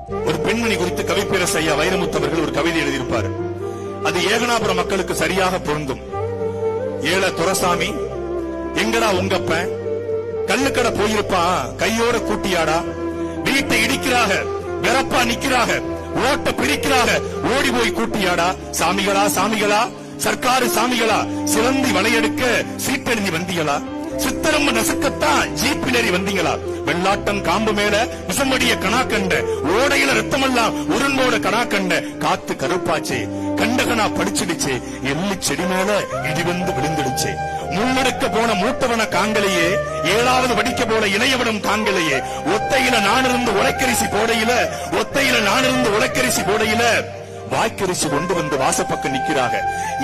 ஒரு பெண்மணி குறித்து கவிப்பேரசு ஐயா வைரமுத்து அவர்கள் ஒரு கவிதை எழுதியிருப்பார். அது ஏகனாபுர மக்களுக்கு சரியாக பொருந்தும். ஏழ துரசாமி எங்கடா உங்கப்ப, கல்லுக்கடை போயிருப்பான் கையோட கூட்டியாடா, வீட்டை இடிக்கிறாக வெறப்பா நிக்கிறாக, ஓட்ட பிரிக்கிறாக ஓடி போய் கூட்டியாடா, சாமிகளா சாமிகளா சர்க்காரு சாமிகளா சிலந்தி வளையெடுக்க சீட்டெழுந்தி வந்தீங்களா, சித்தரம்ப நசுக்கத்தான் ஜீப்பினரி வந்தீங்களா, வெள்ளாட்டம் காம்பு மேல விசமடிய கணா கண்ட, ஓடையில ரத்தமெல்லாம் உருண்டோட கணா கண்ட, காத்து கருப்பாச்சே கண்டகனா படிச்சிடுச்சே, எள்ளு செடி மேல இடி வந்து விழுந்துடுச்சே, முன்னெடுக்க போன மூத்தவன காங்கலையே, ஏழாவது வடிக்க போல இளையவனும் காங்கலையே, ஒத்தையில நானிருந்து உலக்கரிசி போடையில, ஒத்தையில நானிருந்து உலக்கரிசி போடையில வாய்க்கரிசி கொண்டு வந்து வாசப்பக்கம் நிக்கிறாக,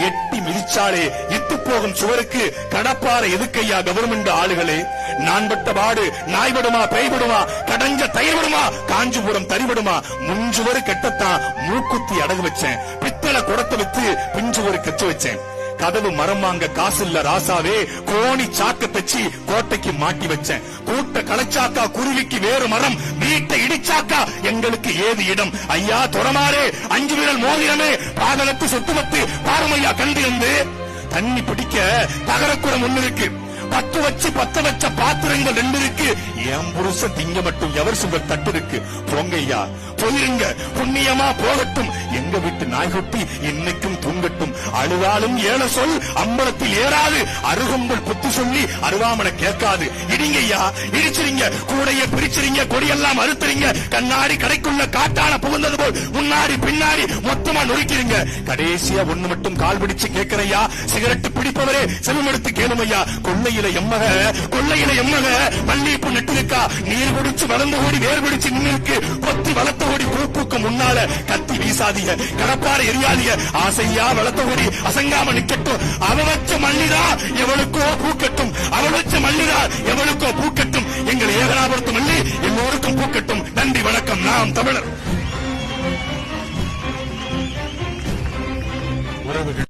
எட்டி மிதிச்சாலே இட்டு போகும் சுவருக்கு கடப்பாறை எதுக்கையா கவர்மெண்ட் ஆளுகளே, நான் பட்ட பாடு நாய்படுமா பேய்படுமா, கடஞ்ச தயிர்படுமா காஞ்சிபுரம் தறிபடுமா, முஞ்சுவரு கெட்டத்தான் மூக்குத்தி அடகு வச்சேன், பித்தளை குடத்தை வித்து பிஞ்சுவரு கெச்சு வச்சேன், கதவு மரம் வாங்க காசு இல்ல ராசாவே, கோணி சாக்க தச்சு கோட்டைக்கு மாட்டி வச்சேன், கூட்ட களைச்சாக்கா குருவிக்கு வேறு மரம், வீட்டை இடிச்சாக்கா எங்களுக்கு ஏது இடம், ஐயா துறமாறே 5 விரல் மோதிரமே பாதலத்து சொத்துமத்து பாரமையா கண்டிருந்து, தண்ணி பிடிக்க தகரக்குடம் ஒண்ணு இருக்கு, பத்து வச்ச பாத்திரங்கள் 2 இருக்கு, என் புருஷ திங்க மட்டும் எவர் சுவர் தட்டு இருக்கு, போங்கய்யா போயிருங்க புண்ணியமா போகட்டும், எங்க வீட்டு நாய்குட்டி இன்னைக்கும் தூங்கட்டும், அழுதாலும் ஏழ சொல் அம்பலத்தில் ஏறாது, அருகம்புல் புத்து சொல்லி அருவாமனை கேட்காது, இடிங்கய்யா இடிச்சிருங்க, கூடைய பிரிச்சிருங்க, கொடியெல்லாம் அறுத்துறீங்க, கண்ணாடி கடைக்குள்ள காட்டான புகுந்தது போல் முன்னாடி பின்னாடி மொத்தமா நொறுக்கிறீங்க, கடைசியா ஒண்ணு மட்டும் கால் பிடிச்சு கேட்கிறையா, சிகரெட்டு பிடிப்பவரே செல்வம் எடுத்து கேளுமையா, கொள்ளையில எம்மக மல்லிகைப்பூ நெட்டிருக்கா, நீர் குடிச்சு வளர்ந்து ஓடி வேர் பிடிச்சு நின்னுருக்கு, கொத்தி வளர்த்த ஓடி பூப்புக்கு முன்னால கத்தி வீசாதீங்க, கடப்பாறை எரியாதீங்க, ஆசையா வளர்த்த ஓடி அசங்காம நிக்கட்டும், அவ வச்ச மல்லிதா எவளுக்கோ பூக்கட்டும், அவள் வச்ச மல்லிதா எவளுக்கோ பூக்கட்டும், எங்கள் ஏகனாபுரத்து மல்லி எல்லோருக்கும் பூக்கட்டும். நன்றி வணக்கம். நாம் தமிழர்.